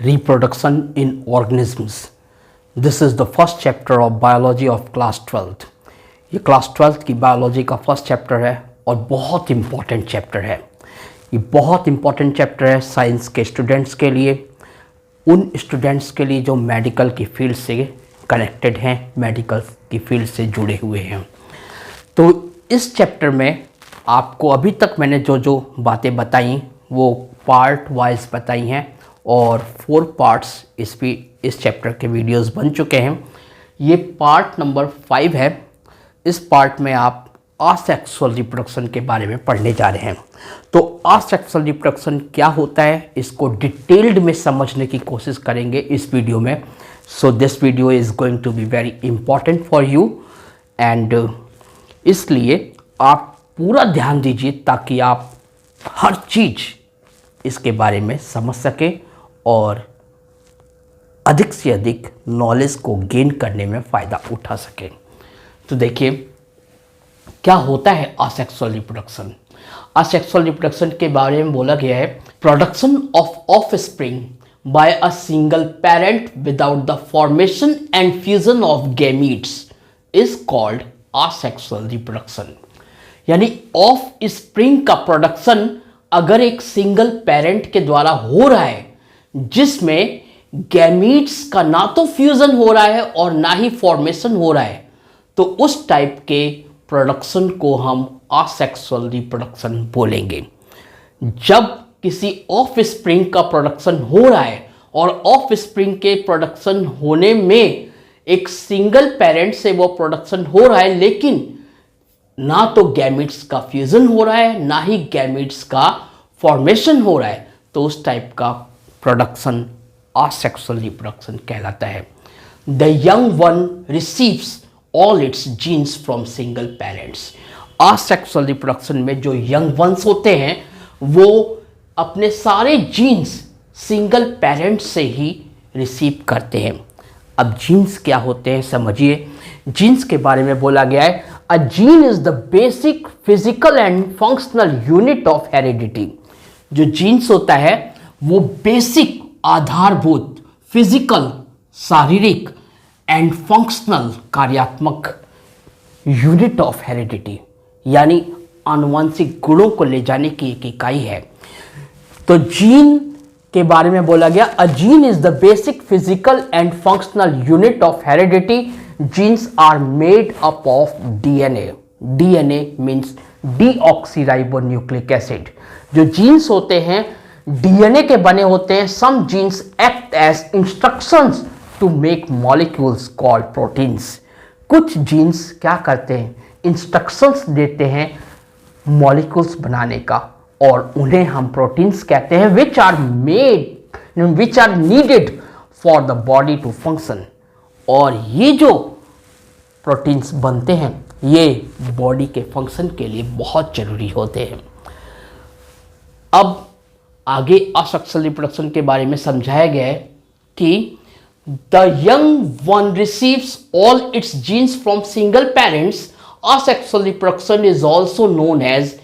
Reproduction in organisms. This is the first chapter of biology of class 12th. ये class 12th की biology का first chapter है और बहुत इम्पॉर्टेंट चैप्टर है। ये बहुत इम्पॉर्टेंट चैप्टर है साइंस के स्टूडेंट्स के लिए, उन स्टूडेंट्स के लिए जो मेडिकल की फील्ड से कनेक्टेड हैं, मेडिकल की फील्ड से जुड़े हुए हैं। तो इस चैप्टर में आपको अभी तक मैंने जो जो बातें बताई वो पार्ट वाइज बताई हैं और 4 पार्ट्स इस चैप्टर के वीडियोस बन चुके हैं। ये पार्ट नंबर 5 है। इस पार्ट में आप असेक्सुअल रिप्रोडक्शन के बारे में पढ़ने जा रहे हैं। तो असेक्सुअल रिप्रोडक्शन क्या होता है, इसको डिटेल्ड में समझने की कोशिश करेंगे इस वीडियो में। So this video is going to be very important for you and इसलिए आप पूरा ध्यान दीजिए ताकि आप हर चीज़ इसके बारे में समझ सकें और अधिक से अधिक नॉलेज को गेन करने में फ़ायदा उठा सकें। तो देखिए क्या होता है असेक्सुअल रिप्रोडक्शन। असेक्सुअल रिप्रोडक्शन के बारे में बोला गया है, production of offspring by a single parent without the formation and fusion of gametes is called asexual reproduction. यानी ऑफ स्प्रिंग का प्रोडक्शन अगर एक सिंगल पेरेंट के द्वारा हो रहा है जिसमें गैमीट्स का ना तो फ्यूजन हो रहा है और ना ही फॉर्मेशन हो रहा है, तो उस टाइप के प्रोडक्शन को हम असेक्सुअल रिप्रोडक्शन बोलेंगे। जब किसी ऑफ स्प्रिंग का प्रोडक्शन हो रहा है और ऑफ स्प्रिंग के प्रोडक्शन होने में एक सिंगल पेरेंट से वो प्रोडक्शन हो रहा है लेकिन ना तो गैमीट्स का फ्यूजन हो रहा है ना ही गैमीट्स का फॉर्मेशन हो रहा है, तो उस टाइप का प्रोडक्शन असेक्सुअल रिप्रोडक्शन कहलाता है। The young one receives all its genes from single parents. Asexual reproduction में जो यंग वंस होते हैं वो अपने सारे जीन्स सिंगल पेरेंट से ही रिसीव करते हैं। अब जीन्स क्या होते हैं समझिए। जीन्स के बारे में बोला गया है, अ gene is the basic physical and functional unit of heredity. जो जीन्स होता है वो बेसिक आधारभूत फिजिकल शारीरिक एंड फंक्शनल कार्यात्मक यूनिट ऑफ हेरिडिटी यानी आनुवंशिक गुणों को ले जाने की एक इकाई है। तो जीन के बारे में बोला गया, a gene is the basic physical and functional unit of heredity. Genes are made up of DNA. DNA means deoxyribonucleic acid. जो जीन्स होते हैं डीएनए के बने होते हैं। Some genes act as instructions to make molecules called proteins. कुछ genes क्या करते हैं, इंस्ट्रक्शंस देते हैं मॉलिक्यूल्स बनाने का और उन्हें हम प्रोटीन्स कहते हैं, which are needed for the body to function. और ये जो प्रोटीन्स बनते हैं ये बॉडी के फंक्शन के लिए बहुत जरूरी होते हैं। अब आगे असेक्सुअल रिप्रोडक्शन के बारे में समझाया गया है कि the young one receives all its genes from single parents. Asexual reproduction is also known as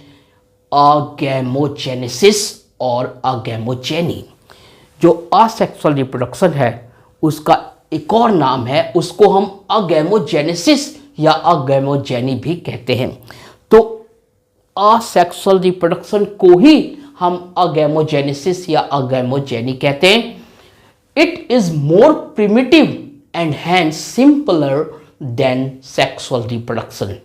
agamogenesis और अगैमोजेनी। जो असेक्सुअल रिप्रोडक्शन है उसका एक और नाम है, उसको हम अगैमोजेनेसिस या अगैमोजेनी भी कहते हैं। तो असेक्सुअल रिप्रोडक्शन को ही हम अगैमोजेनेसिस या अगैमोजेनी कहते हैं। It is more primitive and hence simpler than sexual reproduction.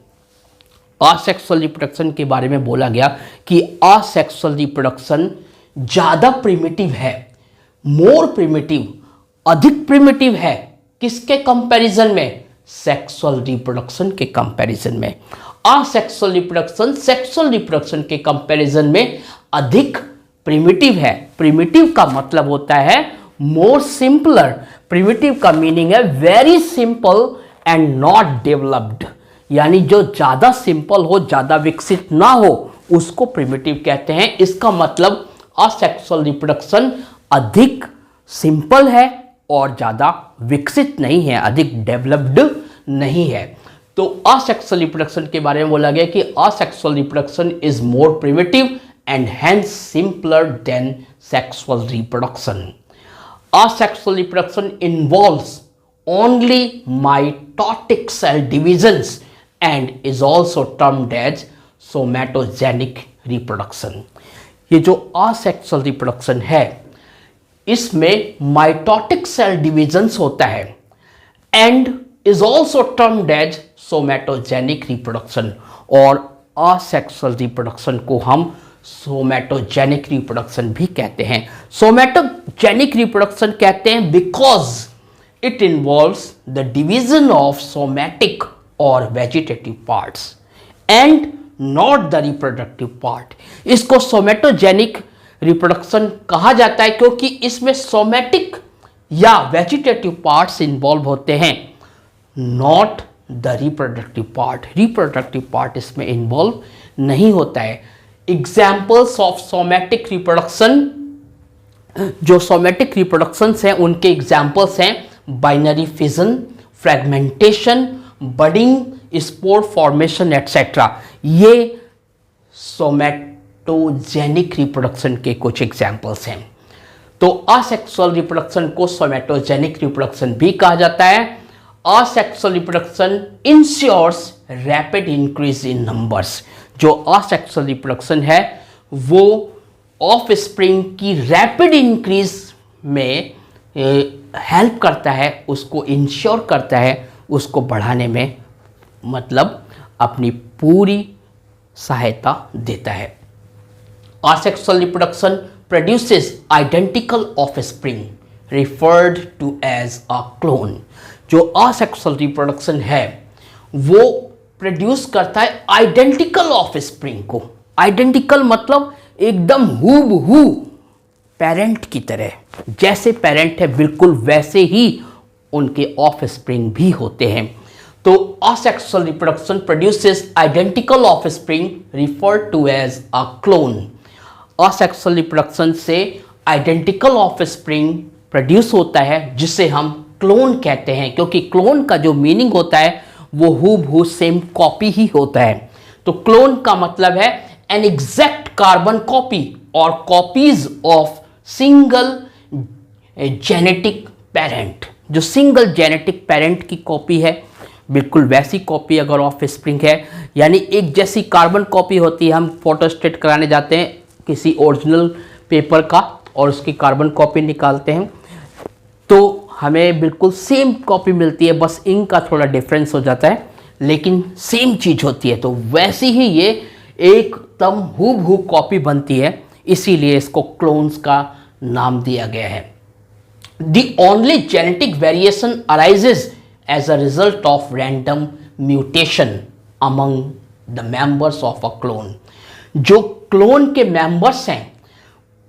Asexual reproduction के बारे में बोला गया कि असेक्सुअल रिप्रोडक्शन ज़्यादा प्रिमिटिव है, मोर प्रिमिटिव, अधिक प्रिमिटिव है। किसके कंपैरिजन में? सेक्सुअल रिप्रोडक्शन के कंपैरिजन में। असेक्सुअल रिप्रोडक्शन सेक्सुअल रिप्रोडक्शन के कंपैरिजन में अधिक प्रिमिटिव है। प्रिमिटिव का मतलब होता है मोर सिंपलर। प्रिमिटिव का मीनिंग है very simple and not developed, यानी जो ज़्यादा सिंपल हो, ज़्यादा विकसित ना हो, उसको प्रिमिटिव कहते हैं। इसका मतलब असेक्सुअल रिप्रोडक्शन अधिक सिंपल है और ज़्यादा विकसित नहीं है, अधिक डेवलप्ड नहीं है। तो असेक्सुअल रिप्रोडक्शन के बारे में बोला गया कि asexual reproduction is more primitive and hence simpler than sexual reproduction. asexual reproduction involves only mitotic cell divisions and is also termed as somatogenic reproduction. ये जो asexual reproduction है इसमें माइटोटिक सेल डिविजन्स होता है and is also termed as somatogenic reproduction, और asexual reproduction को हम somatogenic reproduction भी कहते हैं। सोमैटोजेनिक रिप्रोडक्शन कहते हैं because it involves the division of somatic और vegetative parts and not the reproductive part. इसको सोमैटोजेनिक रिप्रोडक्शन कहा जाता है क्योंकि इसमें सोमैटिक या वेजिटेटिव पार्ट्स इन्वॉल्व होते हैं, not the reproductive part. Reproductive part इसमें इन्वॉल्व नहीं होता है। एग्जाम्पल्स ऑफ सोमैटिक रिप्रोडक्शन, जो सोमैटिक रिप्रोडक्शंस हैं उनके एग्जाम्पल्स हैं binary fission, fragmentation, budding, spore formation etcetera. ये सोमैटोजेनिक रिप्रोडक्शन के कुछ एग्जाम्पल्स हैं। तो असेक्सुअल रिप्रोडक्शन को सोमैटोजेनिक रिप्रोडक्शन भी कहा जाता है। Asexual reproduction ensures rapid increase in numbers. जो असेक्सुअल रिप्रोडक्शन है वो ऑफ स्प्रिंग की रैपिड इंक्रीज में हेल्प करता है, उसको इंश्योर करता है, उसको बढ़ाने में मतलब अपनी पूरी सहायता देता है। Asexual reproduction produces identical offspring referred to as a clone। जो asexual reproduction है वो प्रोड्यूस करता है आइडेंटिकल ऑफस्प्रिंग को। आइडेंटिकल मतलब एकदम हूबहू पेरेंट की तरह, जैसे पेरेंट है बिल्कुल वैसे ही उनके ऑफस्प्रिंग भी होते हैं। तो asexual reproduction produces identical offspring referred to as a clone। Asexual reproduction से आइडेंटिकल ऑफस्प्रिंग प्रोड्यूस होता है जिसे हम क्लोन कहते हैं, क्योंकि क्लोन का जो मीनिंग होता है वो हूबहू सेम कॉपी ही होता है। तो क्लोन का मतलब है एन एग्जैक्ट कार्बन कॉपी और copies of single genetic parent. जो सिंगल जेनेटिक पेरेंट की कॉपी है बिल्कुल वैसी कॉपी अगर ऑफस्प्रिंग है, यानी एक जैसी कार्बन कॉपी होती है। हम फोटोस्टेट कराने जाते हैं किसी ओरिजिनल पेपर का और उसकी कार्बन कॉपी निकालते हैं तो हमें बिल्कुल सेम कॉपी मिलती है, बस इंक का थोड़ा डिफरेंस हो जाता है लेकिन सेम चीज़ होती है। तो वैसे ही ये एकदम हूबहू कॉपी बनती है, इसीलिए इसको क्लोन्स का नाम दिया गया है। The only genetic variation arises as a result of random mutation among the members of a clone. जो क्लोन के मेंबर्स हैं,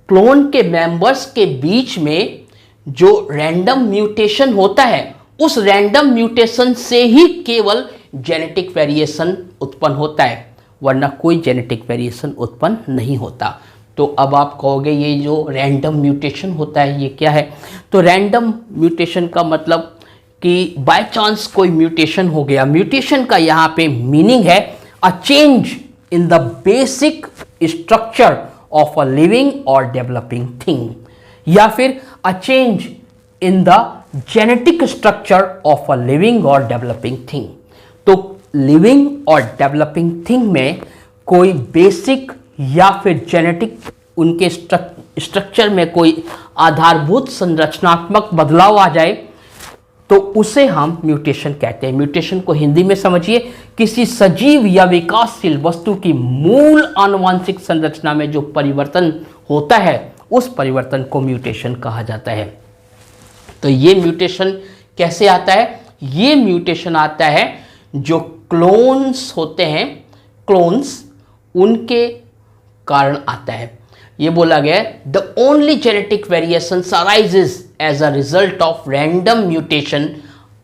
क्लोन के मेंबर्स के बीच में जो रैंडम म्यूटेशन होता है उस रैंडम म्यूटेशन से ही केवल जेनेटिक वेरिएशन उत्पन्न होता है, वरना कोई जेनेटिक वेरिएशन उत्पन्न नहीं होता। तो अब आप कहोगे ये जो रैंडम म्यूटेशन होता है ये क्या है? तो रैंडम म्यूटेशन का मतलब कि बाय चांस कोई म्यूटेशन हो गया। म्यूटेशन का यहाँ पे मीनिंग है a change in the basic structure of a living or developing thing, या फिर a change in the genetic structure of a living or developing thing। तो living और developing thing में कोई basic या फिर genetic उनके स्ट्रक्चर में कोई आधारभूत संरचनात्मक बदलाव आ जाए तो उसे हम म्यूटेशन कहते हैं। म्यूटेशन को हिंदी में समझिए, किसी सजीव या विकासशील वस्तु की मूल आनुवंशिक संरचना में जो परिवर्तन होता है उस परिवर्तन को म्यूटेशन कहा जाता है। तो ये म्यूटेशन कैसे आता है? ये म्यूटेशन आता है जो क्लोन्स होते हैं, क्लोन्स उनके कारण आता है। ये बोला गया है the only genetic variations arises as a result of random mutation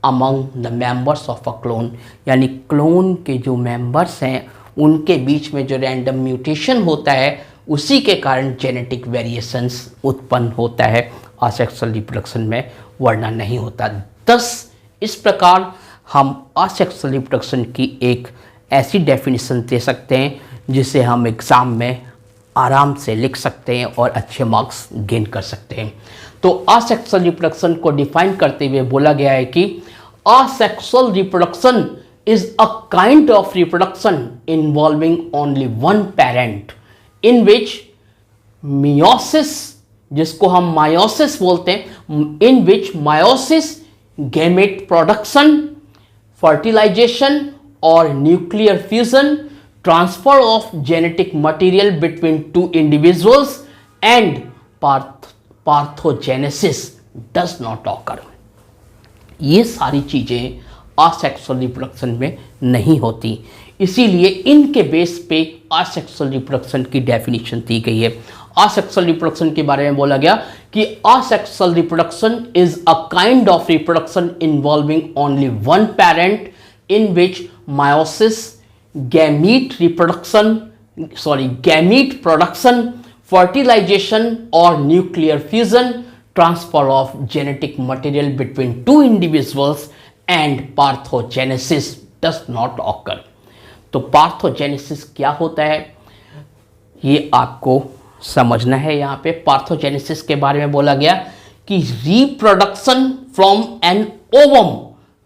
among the members of a clone, यानी क्लोन के जो मेंबर्स हैं उनके बीच में जो रैंडम म्यूटेशन होता है उसी के कारण जेनेटिक वेरिएशंस उत्पन्न होता है, असेक्सुअल रिप्रोडक्शन में वरना नहीं होता। थस इस प्रकार हम असेक्सुअल रिप्रोडक्शन की एक ऐसी डेफिनेशन दे सकते हैं जिसे हम एग्ज़ाम में आराम से लिख सकते हैं और अच्छे मार्क्स गेन कर सकते हैं। तो असेक्सुअल रिप्रोडक्शन को डिफाइन करते हुए बोला गया है कि asexual reproduction is a kind of reproduction involving only one parent in which meiosis, जिसको हम meiosis बोलते हैं, in which meiosis, gamete production, fertilization or nuclear fusion, transfer of genetic material between two individuals and parthenogenesis does not occur. ये सारी चीज़ें asexual reproduction में नहीं होती, इसीलिए इनके बेस पे असेक्सुअल रिप्रोडक्शन की डेफिनेशन दी गई है। असेक्सुअल रिप्रोडक्शन के बारे में बोला गया कि asexual reproduction is a kind of reproduction involving only one parent in which meiosis, gamete production, fertilization और nuclear fusion, transfer of genetic material between two individuals and parthenogenesis does not occur. तो पार्थोजेनेसिस क्या होता है ये आपको समझना है। यहाँ पे पार्थोजेनेसिस के बारे में बोला गया कि reproduction from an ovum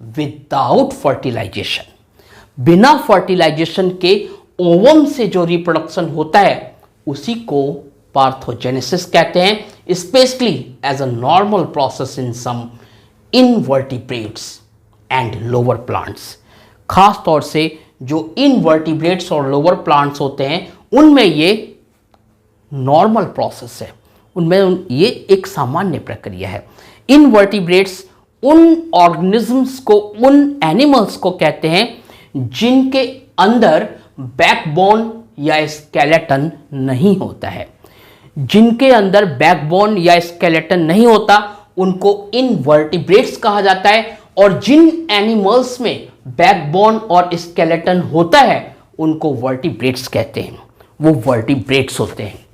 without fertilisation, बिना फर्टिलाइजेशन के ओवम से जो रिप्रोडक्शन होता है उसी को पार्थोजेनेसिस कहते हैं, specially as a normal process in some invertebrates and lower plants. खास तौर से जो इनवर्टिब्रेट्स और लोअर प्लांट्स होते हैं उनमें ये नॉर्मल प्रोसेस है, उनमें ये एक सामान्य प्रक्रिया है। इनवर्टिब्रेट्स उन ऑर्गेनिजम्स को, उन एनिमल्स को कहते हैं जिनके अंदर बैकबोन या स्केलेटन नहीं होता है। जिनके अंदर बैकबोन या स्केलेटन नहीं होता उनको इनवर्टिब्रेट्स कहा जाता है, और जिन एनिमल्स में बैकबोन और स्केलेटन होता है उनको वर्टिब्रेट्स कहते हैं, वो वर्टिब्रेट्स होते हैं।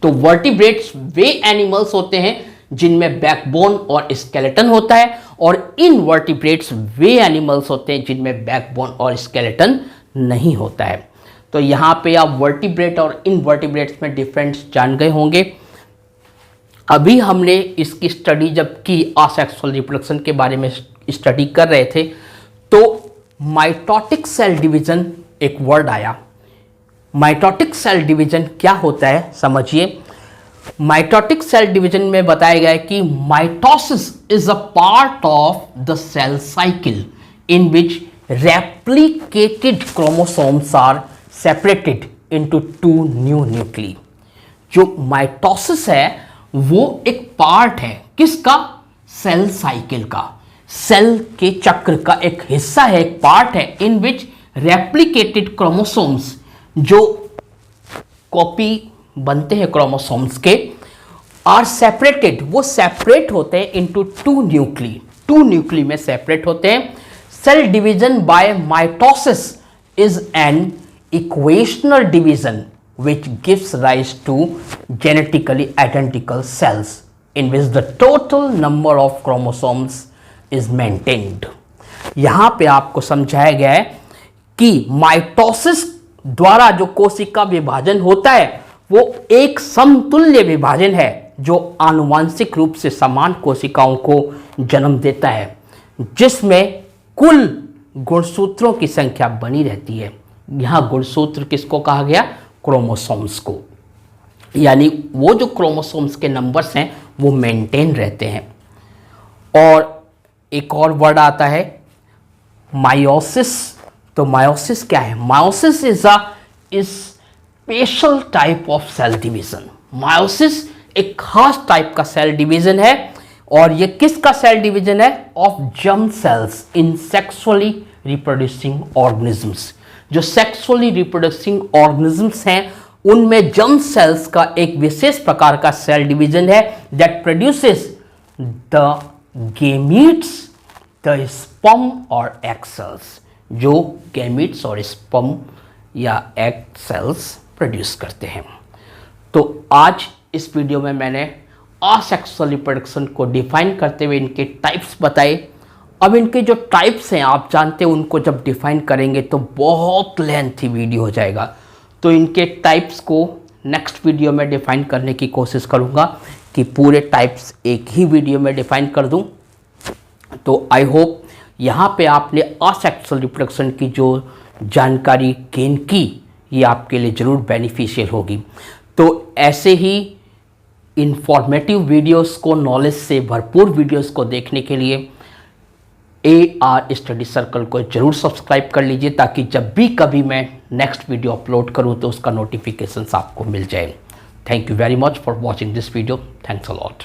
तो वर्टिब्रेट्स वे एनिमल्स होते हैं जिनमें बैकबोन और स्केलेटन होता है, और इनवर्टिब्रेट्स वे एनिमल्स होते हैं जिनमें बैकबोन और स्केलेटन नहीं होता है। तो यहाँ पे आप वर्टिब्रेट और इनवर्टिब्रेट्स में डिफरेंस जान गए होंगे। अभी हमने इसकी स्टडी जब की असेक्सुअल रिप्रोडक्शन के बारे में स्टडी कर रहे थे तो माइटोटिक सेल डिवीजन एक वर्ड आया। माइटोटिक सेल डिवीजन क्या होता है समझिए। माइटोटिक सेल डिवीजन में बताया गया है कि mitosis is a part of the cell cycle in which replicated chromosomes are separated into two new nuclei. जो माइटोसिस है वो एक पार्ट है किसका? सेल साइकिल का, सेल के चक्र का एक हिस्सा है, एक पार्ट है इन विच रेप्लिकेटेड क्रोमोसोम्स, जो कॉपी बनते हैं क्रोमोसोम्स के, आर सेपरेटेड, वो सेपरेट होते हैं into two nuclei, two nuclei में सेपरेट होते हैं। Cell division by mitosis is an equational division which gives rise to genetically identical cells in which the total number of chromosomes is maintained। यहाँ पे आपको समझाया गया है कि माइटोसिस द्वारा जो कोशिका विभाजन होता है वो एक समतुल्य विभाजन है जो आनुवंशिक रूप से समान कोशिकाओं को जन्म देता है, जिसमें कुल गुणसूत्रों की संख्या बनी रहती है। यहाँ गुणसूत्र किसको कहा गया? क्रोमोसोम्स को, यानी वो जो क्रोमोसोम्स के नंबर्स हैं वो मेंटेन रहते हैं। और एक और वर्ड आता है मायोसिस। तो मायोसिस क्या है? Meiosis is a special type of cell division. Meiosis एक खास टाइप का सेल डिवीजन है, और ये किसका सेल डिवीजन है? Of germ cells in sexually reproducing organisms. जो सेक्सुअली रिप्रोड्यूसिंग ऑर्गेनिजम्स हैं उनमें जर्म सेल्स का एक विशेष प्रकार का सेल डिवीजन है that produces the gametes, the sperm और एग सेल्स, जो गेमीट्स और स्पर्म या एग सेल्स प्रोड्यूस करते हैं। तो आज इस वीडियो में मैंने असेक्सुअल रिप्रोडक्शन को डिफाइन करते हुए इनके टाइप्स बताए। अब इनके जो टाइप्स हैं आप जानते हैं, उनको जब डिफाइन करेंगे तो बहुत लेंथी वीडियो हो जाएगा, तो इनके टाइप्स को नेक्स्ट वीडियो में डिफाइन करने की कोशिश करूंगा कि पूरे टाइप्स एक ही वीडियो में डिफाइन कर दूं। तो आई होप यहाँ पे आपने असेक्सुअल रिप्रोडक्शन की जो जानकारी गेन की ये आपके लिए ज़रूर बेनिफिशियल होगी। तो ऐसे ही इंफॉर्मेटिव वीडियोस को, नॉलेज से भरपूर वीडियोस को देखने के लिए AR स्टडी सर्कल को ज़रूर सब्सक्राइब कर लीजिए, ताकि जब भी कभी मैं नेक्स्ट वीडियो अपलोड करूं तो उसका नोटिफिकेशंस आपको मिल जाए। Thank you very much for watching this video. Thanks a lot.